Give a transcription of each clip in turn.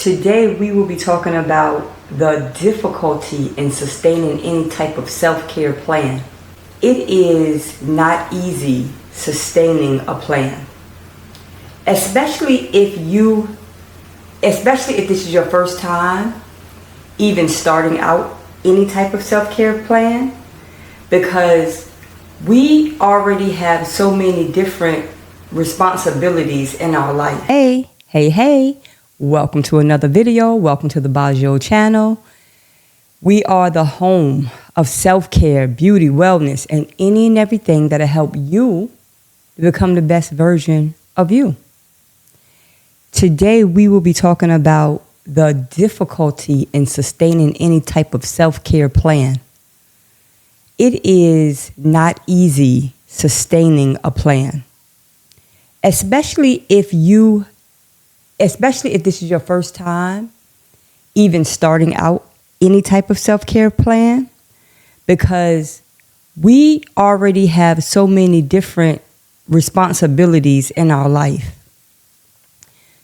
Today, we will be talking about the difficulty in sustaining any type of self-care plan. It is not easy sustaining a plan, especially if this is your first time even starting out any type of self-care plan, because we already have so many different responsibilities in our life. Hey. Welcome to another video. Welcome to the Baggio channel. We are the home of self-care, beauty, wellness, and any and everything that'll help you to become the best version of you. Today, we will be talking about the difficulty in sustaining any type of self-care plan. It is not easy sustaining a plan, especially if this is your first time even starting out any type of self-care plan, because we already have so many different responsibilities in our life.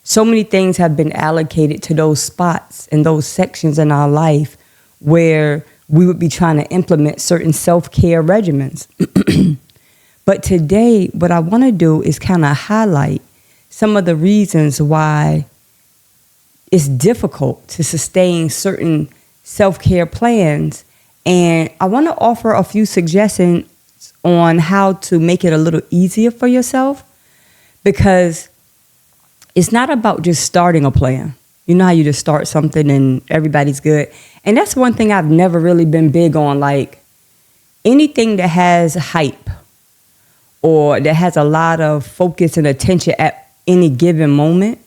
So many things have been allocated to those spots and those sections in our life where we would be trying to implement certain self-care regimens. But today, what I want to do is kind of highlight some of the reasons why it's difficult to sustain certain self-care plans. And I want to offer a few suggestions on how to make it a little easier for yourself, because it's not about just starting a plan. You know how you just start something and everybody's good. And that's one thing I've never really been big on, like anything that has hype or that has a lot of focus and attention at any given moment,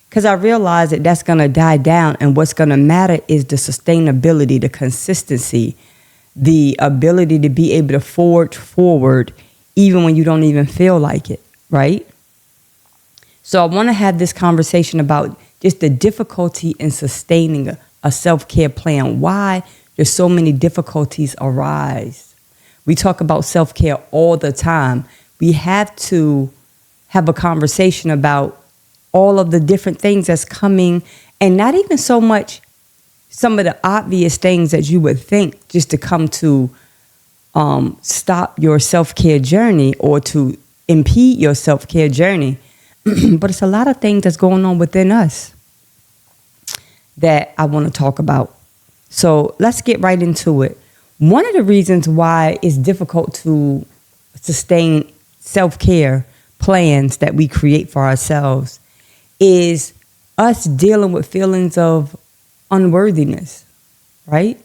because I realize that that's going to die down, and what's going to matter is the sustainability, the consistency, the ability to be able to forge forward even when you don't even feel like it, right? So I want to have this conversation about just the difficulty in sustaining a self-care plan. Why there's so many difficulties arise. We talk about self-care all the time. We have to have a conversation about all of the different things that's coming, and not even so much some of the obvious things that you would think just to come to stop your self-care journey or to impede your self-care journey. But it's a lot of things that's going on within us that I want to talk about. So let's get right into it. One of the reasons why it's difficult to sustain self-care plans that we create for ourselves is us dealing with feelings of unworthiness, right?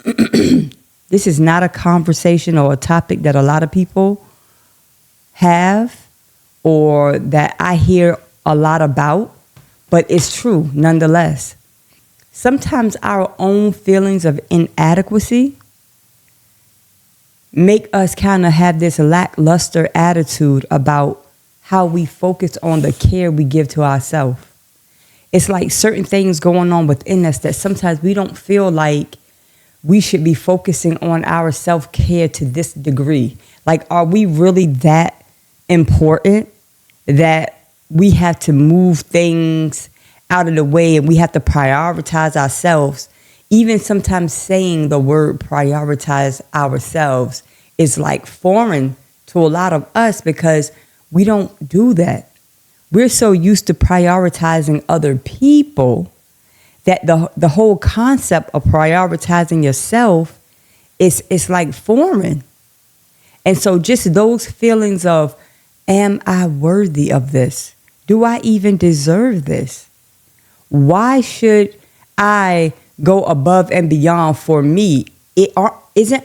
This is not a conversation or a topic that a lot of people have or that I hear a lot about, but it's true nonetheless. Sometimes our own feelings of inadequacy make us kind of have this lackluster attitude about how we focus on the care we give to ourselves. It's like certain things going on within us that sometimes we don't feel like we should be focusing on our self-care to this degree. Like, are we really that important that we have to move things out of the way and we have to prioritize ourselves? Even sometimes saying the word prioritize ourselves is like foreign to a lot of us, because we don't do that. We're so used to prioritizing other people that the whole concept of prioritizing yourself is like foreign. And so just those feelings of, am I worthy of this? Do I even deserve this? Why should I go above and beyond for me? Isn't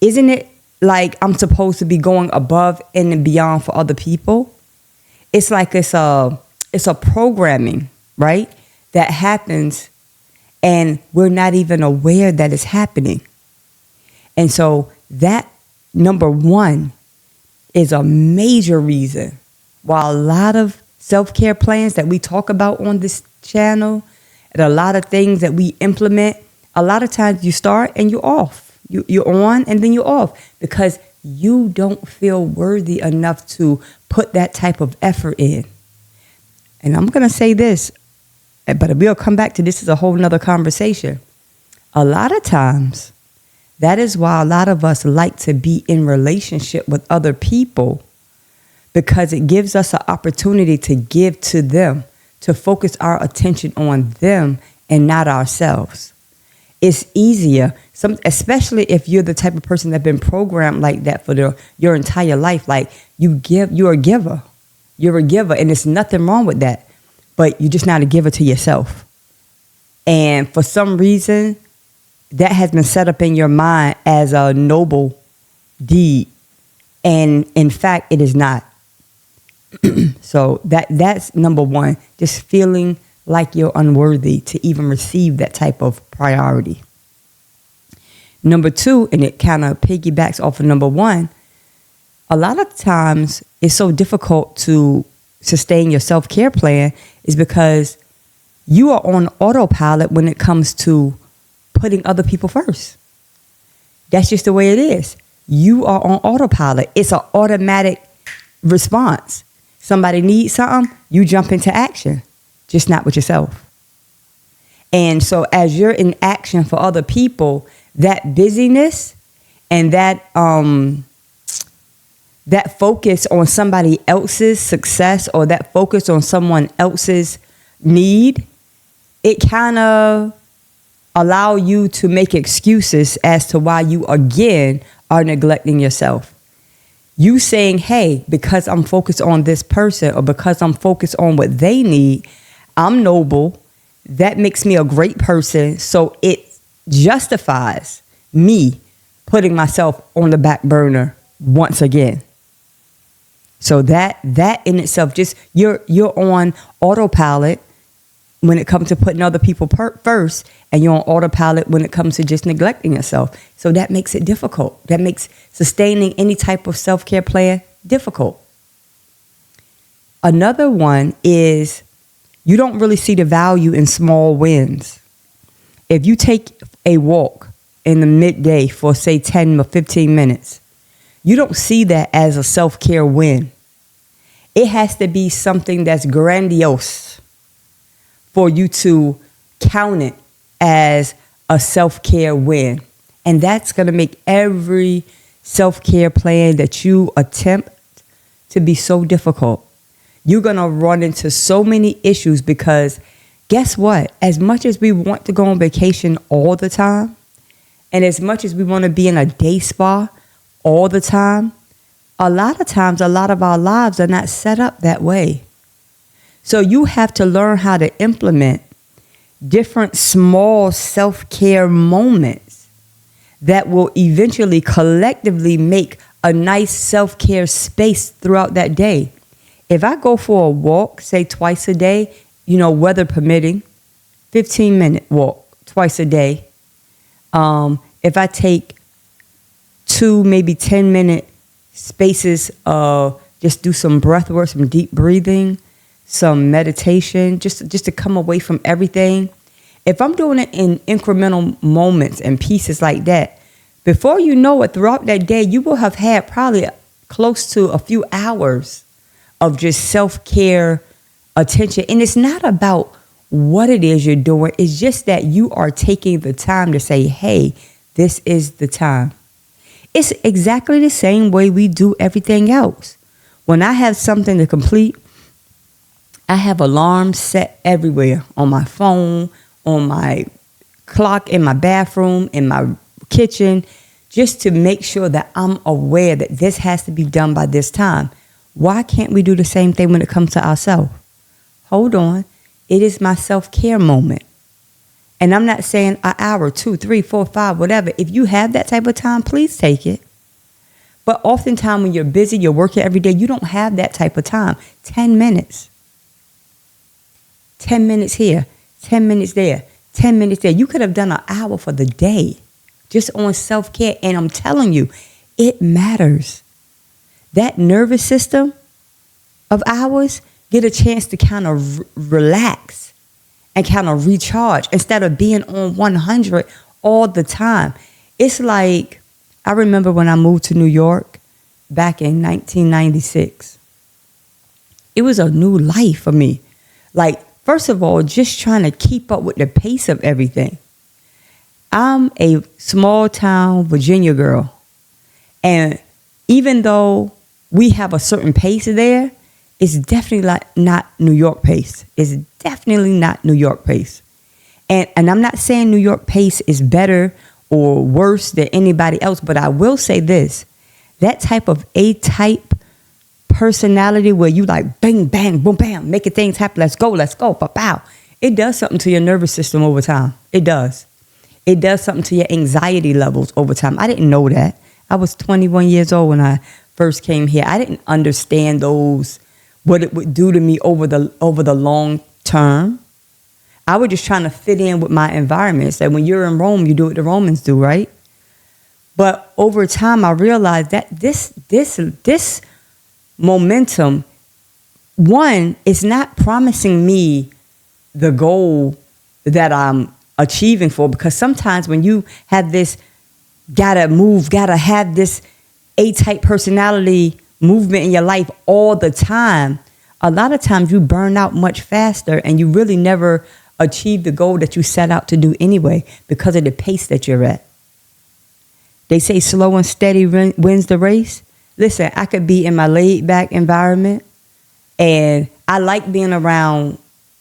it like I'm supposed to be going above and beyond for other people? It's like it's a programming, right, that happens, and we're not even aware that it's happening. And so that, number one, is a major reason why a lot of self-care plans that we talk about on this channel and a lot of things that we implement, a lot of times you start and you're off. You're on and then you're off because you don't feel worthy enough to put that type of effort in. And I'm going to say this, but we'll come back to this is a whole nother conversation. A lot of times, that is why a lot of us like to be in relationship with other people, because it gives us an opportunity to give to them, to focus our attention on them and not ourselves. It's easier, especially if you're the type of person that's been programmed like that for your entire life. Like you're a giver. You're a giver, and there's nothing wrong with that. But you're just not a giver to yourself. And for some reason, that has been set up in your mind as a noble deed. And in fact, it is not. So that's number one, just feeling like you're unworthy to even receive that type of priority. Number two, and it kind of piggybacks off of number one, a lot of times it's so difficult to sustain your self-care plan is because you are on autopilot when it comes to putting other people first. That's just the way it is. You are on autopilot. It's an automatic response. Somebody needs something, you jump into action, just not with yourself. And so as you're in action for other people, that busyness and that focus on somebody else's success or that focus on someone else's need, it kind of allow you to make excuses as to why you again are neglecting yourself. You saying, hey, because I'm focused on this person or because I'm focused on what they need, I'm noble. That makes me a great person. So it justifies me putting myself on the back burner once again. So that in itself, just you're on autopilot when it comes to putting other people first, and you're on autopilot when it comes to just neglecting yourself. So that makes it difficult. That makes sustaining any type of self-care plan difficult. Another one is you don't really see the value in small wins. If you take a walk in the midday for, say, 10 or 15 minutes, you don't see that as a self-care win. It has to be something that's grandiose for you to count it as a self-care win. And that's going to make every self-care plan that you attempt to be so difficult. You're going to run into so many issues because guess what? As much as we want to go on vacation all the time, and as much as we want to be in a day spa all the time, a lot of times, a lot of our lives are not set up that way. So you have to learn how to implement different small self-care moments that will eventually collectively make a nice self-care space throughout that day. If I go for a walk, say twice a day, weather permitting, 15-minute walk twice a day. If I take 2, maybe 10-minute spaces of just do some breath work, some deep breathing, some meditation, just to come away from everything. If I'm doing it in incremental moments and pieces like that, before you know it, throughout that day, you will have had probably close to a few hours of just self-care attention. And it's not about what it is you're doing. It's just that you are taking the time to say, hey, this is the time. It's exactly the same way we do everything else. When I have something to complete, I have alarms set everywhere, on my phone, on my clock, in my bathroom, in my kitchen, just to make sure that I'm aware that this has to be done by this time. Why can't we do the same thing when it comes to ourselves? Hold on. It is my self-care moment. And I'm not saying an hour, 2, 3, 4, 5, whatever. If you have that type of time, please take it. But oftentimes when you're busy, you're working every day, you don't have that type of time. 10 minutes. 10 minutes here, 10 minutes there, 10 minutes there. You could have done an hour for the day just on self-care. And I'm telling you, it matters. That nervous system of ours get a chance to kind of relax and kind of recharge instead of being on 100 all the time. It's like, I remember when I moved to New York back in 1996. It was a new life for me. Like, First of all, just trying to keep up with the pace of everything. I'm a small town Virginia girl. And even though we have a certain pace there, it's definitely not New York pace. It's definitely not New York pace. And I'm not saying New York pace is better or worse than anybody else, but I will say this. That type of A-type personality where you like bang, bang, boom, bam, making things happen. Let's go, pow. It does something to your nervous system over time. It does. It does something to your anxiety levels over time. I didn't know that. I was 21 years old when I first came here. I didn't understand what it would do to me over the long term. I was just trying to fit in with my environment. So when you're in Rome, you do what the Romans do, right? But over time, I realized that this momentum, one, is not promising me the goal that I'm achieving for. Because sometimes when you have this gotta have this A-type personality movement in your life all the time, a lot of times you burn out much faster and you really never achieve the goal that you set out to do anyway because of the pace that you're at. They say slow and steady wins the race. Listen, I could be in my laid-back environment, and I like being around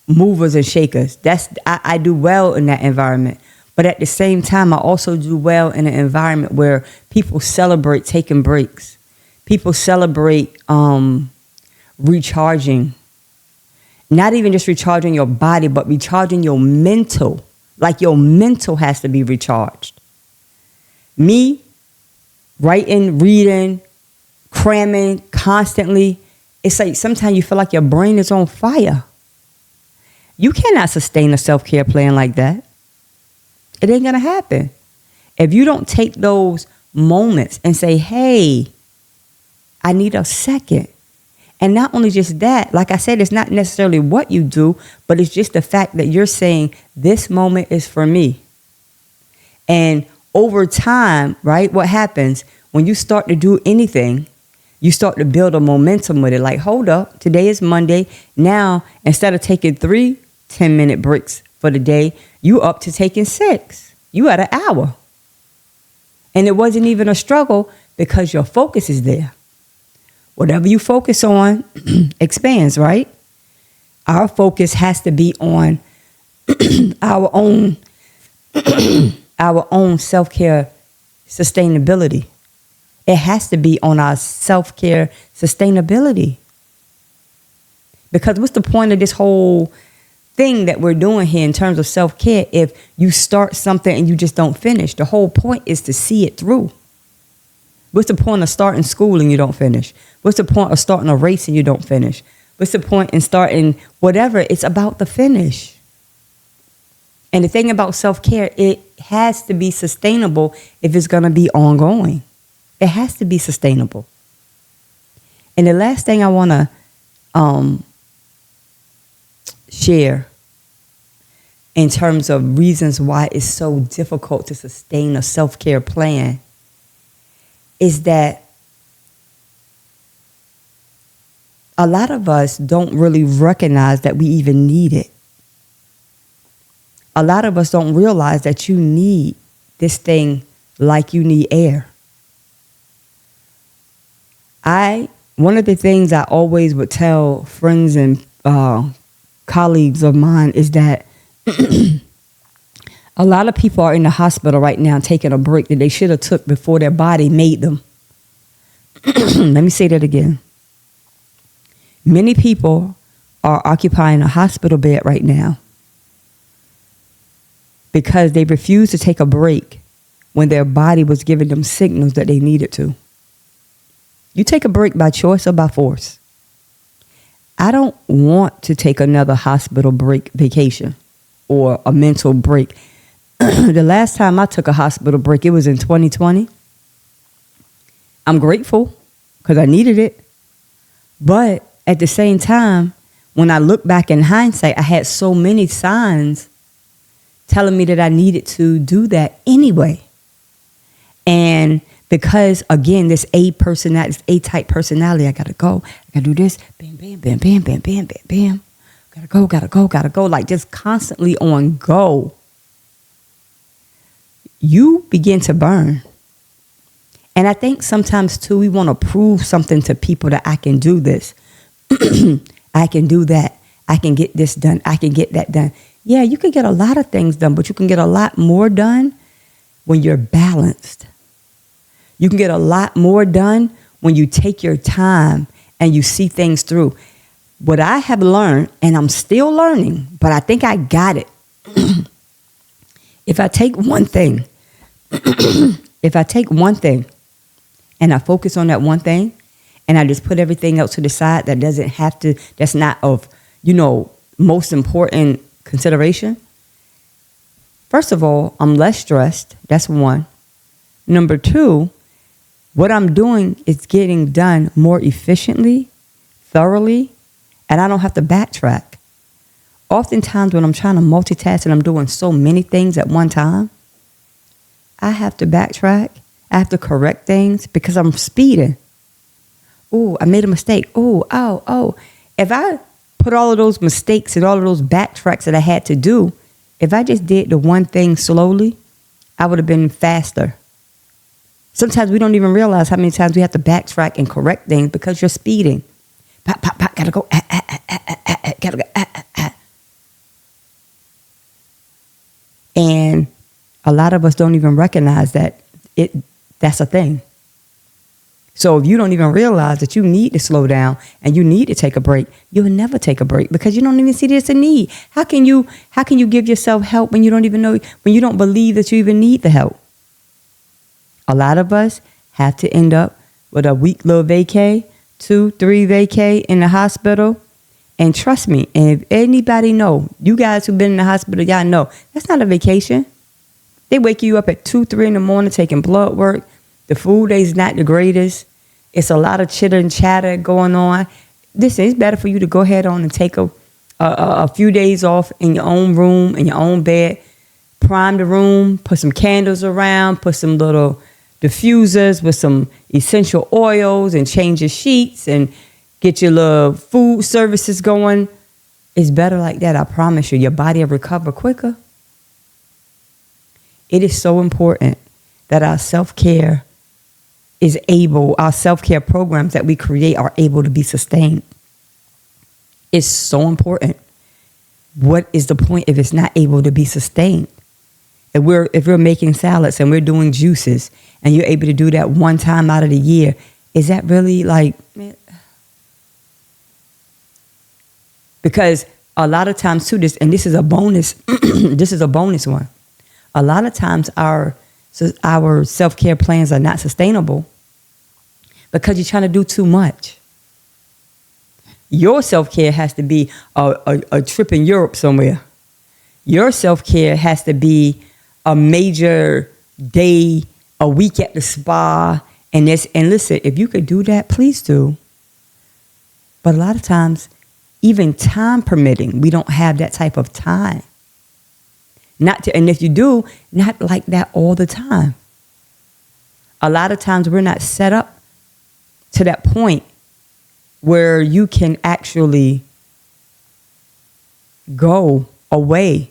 movers and shakers. I do well in that environment. But at the same time, I also do well in an environment where people celebrate taking breaks. People celebrate recharging. Not even just recharging your body, but recharging your mental. Like your mental has to be recharged. Me, writing, reading, cramming constantly, it's like sometimes you feel like your brain is on fire. You cannot sustain a self-care plan like that. It ain't gonna happen. If you don't take those moments and say, hey, I need a second. And not only just that, like I said, it's not necessarily what you do, but it's just the fact that you're saying this moment is for me. And over time, right, what happens when you start to do anything, you start to build a momentum with it. Like, hold up, today is Monday. Now, instead of taking 3 10-minute breaks for the day, you up to taking 6. You at an hour. And it wasn't even a struggle because your focus is there. Whatever you focus on expands, right? Our focus has to be on our own self-care sustainability. It has to be on our self-care sustainability. Because what's the point of this whole thing that we're doing here in terms of self-care if you start something and you just don't finish? The whole point is to see it through. What's the point of starting school and you don't finish? What's the point of starting a race and you don't finish? What's the point in starting whatever? It's about the finish. And the thing about self-care, it has to be sustainable if it's going to be ongoing. It has to be sustainable. And the last thing I want to share in terms of reasons why it's so difficult to sustain a self-care plan is that a lot of us don't really recognize that we even need it. A lot of us don't realize that you need this thing like you need air. One of the things I always would tell friends and colleagues of mine is that a lot of people are in the hospital right now taking a break that they should have took before their body made them. Let me say that again. Many people are occupying a hospital bed right now because they refused to take a break when their body was giving them signals that they needed to. You take a break by choice or by force. I don't want to take another hospital break vacation or a mental break. The last time I took a hospital break, it was in 2020. I'm grateful because I needed it. But at the same time, when I look back in hindsight, I had so many signs telling me that I needed to do that anyway. And because, again, this A-type personality, I got to go. I got to do this. Bam, bam, bam, bam, bam, bam, bam, bam. gotta go, like just constantly on go, you begin to burn. And I think sometimes too, we want to prove something to people that I can do this. I can do that. I can get this done. I can get that done. Yeah, you can get a lot of things done, but you can get a lot more done when you're balanced. You can get a lot more done when you take your time and you see things through. What I have learned, and I'm still learning, but I think I got it. If I take one thing, and I focus on that one thing, and I just put everything else to the side that doesn't have to, that's not of, most important consideration. First of all, I'm less stressed. That's one. Number two, what I'm doing is getting done more efficiently, thoroughly, and I don't have to backtrack. Oftentimes when I'm trying to multitask and I'm doing so many things at one time, I have to backtrack. I have to correct things because I'm speeding. Oh, I made a mistake. Oh. If I put all of those mistakes and all of those backtracks that I had to do, if I just did the one thing slowly, I would have been faster. Sometimes we don't even realize how many times we have to backtrack and correct things because you're speeding. Pop, pop, pop, gotta go, gotta go, And a lot of us don't even recognize that that's a thing. So if you don't even realize that you need to slow down and you need to take a break, you'll never take a break because you don't even see there's a need. How can you give yourself help when you don't even know, when you don't believe that you even need the help? A lot of us have to end up with a week little vacay, 2-3 vacay in the hospital. And trust me, and if anybody know, you guys who've been in the hospital, y'all know, that's not a vacation. They wake you up at 2-3 in the morning taking blood work. The food is not the greatest. It's a lot of chitter and chatter going on. Listen, it's better for you to go ahead on and take a few days off in your own room, in your own bed. Prime the room, put some candles around, put some little diffusers with some essential oils and change your sheets and get your little food services going. It's better like that, I promise you. Your body will recover quicker. It is so important that our self-care programs that we create are able to be sustained. It's so important. What is the point if it's not able to be sustained? If we're making salads and we're doing juices and you're able to do that one time out of the year, is that really like, because a lot of times too, this is a bonus, this is a bonus one. A lot of times our self-care plans are not sustainable because you're trying to do too much. Your self-care has to be a trip in Europe somewhere. Your self-care has to be a major day, a week at the spa. And listen, if you could do that, please do. But a lot of times, even time permitting, we don't have that type of time. And if you do, not like that all the time. A lot of times we're not set up to that point where you can actually go away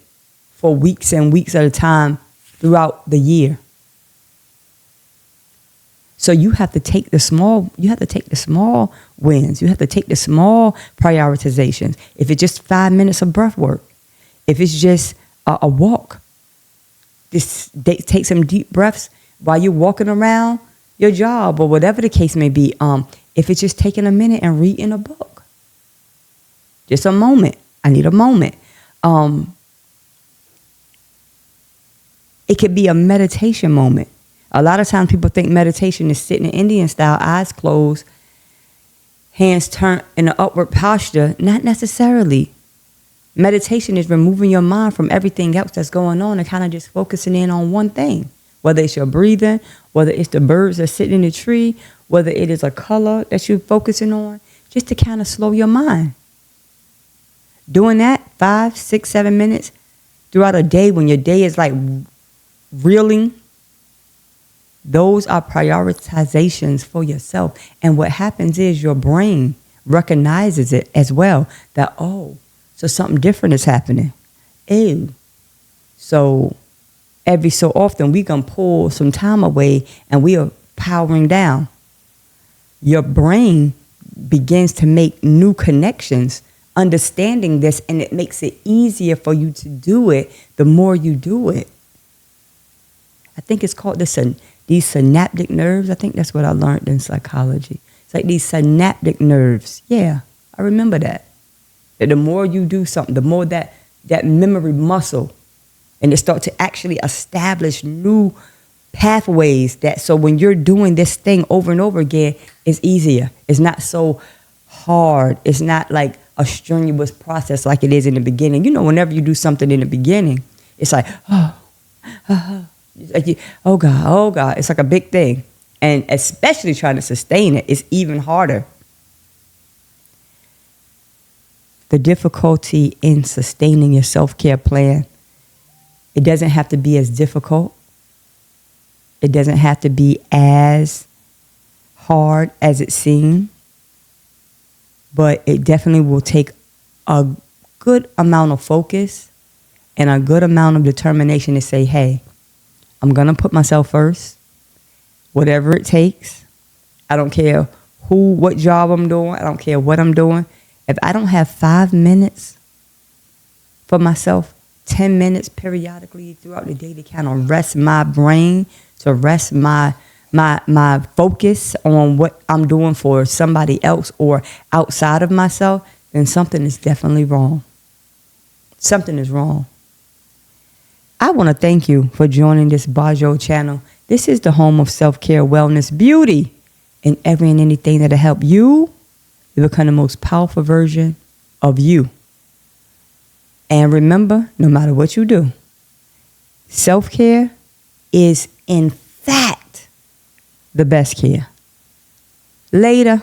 for weeks and weeks at a time throughout the year. So you have to take the small wins. You have to take the small prioritizations. If it's just 5 minutes of breath work, if it's just a walk, take some deep breaths while you're walking around your job or whatever the case may be. If it's just taking a minute and reading a book, just a moment. I need a moment. It could be a meditation moment. A lot of times people think meditation is sitting in Indian style, eyes closed, hands turned in an upward posture. Not necessarily. Meditation is removing your mind from everything else that's going on and kind of just focusing in on one thing. Whether it's your breathing, whether it's the birds that are sitting in the tree, whether it is a color that you're focusing on, just to kind of slow your mind. Doing that 5, 6, 7 minutes throughout a day when your day is like reeling, those are prioritizations for yourself. And what happens is your brain recognizes it as well, that, oh, So something different is happening. Ew. So every so often we gonna pull some time away and we are powering down. Your brain begins to make new connections, understanding this, and it makes it easier for you to do it the more you do it. I think it's called these synaptic nerves. I think that's what I learned in psychology. It's like these synaptic nerves. Yeah, I remember that. That the more you do something, the more that memory muscle, and it starts to actually establish new pathways, that so when you're doing this thing over and over again, it's easier. It's not so hard. It's not like a strenuous process like it is in the beginning. You know, whenever you do something in the beginning, it's like, oh God. It's like a big thing. And especially trying to sustain it is even harder. The difficulty in sustaining your self-care plan, it doesn't have to be as difficult. It doesn't have to be as hard as it seems. But it definitely will take a good amount of focus and a good amount of determination to say, hey, I'm going to put myself first, whatever it takes. I don't care what job I'm doing. I don't care what I'm doing. If I don't have 5 minutes for myself, 10 minutes periodically throughout the day to kind of rest my brain, to rest my focus on what I'm doing for somebody else or outside of myself, then something is definitely wrong. Something is wrong. I want to thank you for joining this Bajo channel. This is the home of self-care, wellness, beauty, and every and anything that'll help you to become the most powerful version of you. And remember, no matter what you do, self-care is in fact the best care. Later.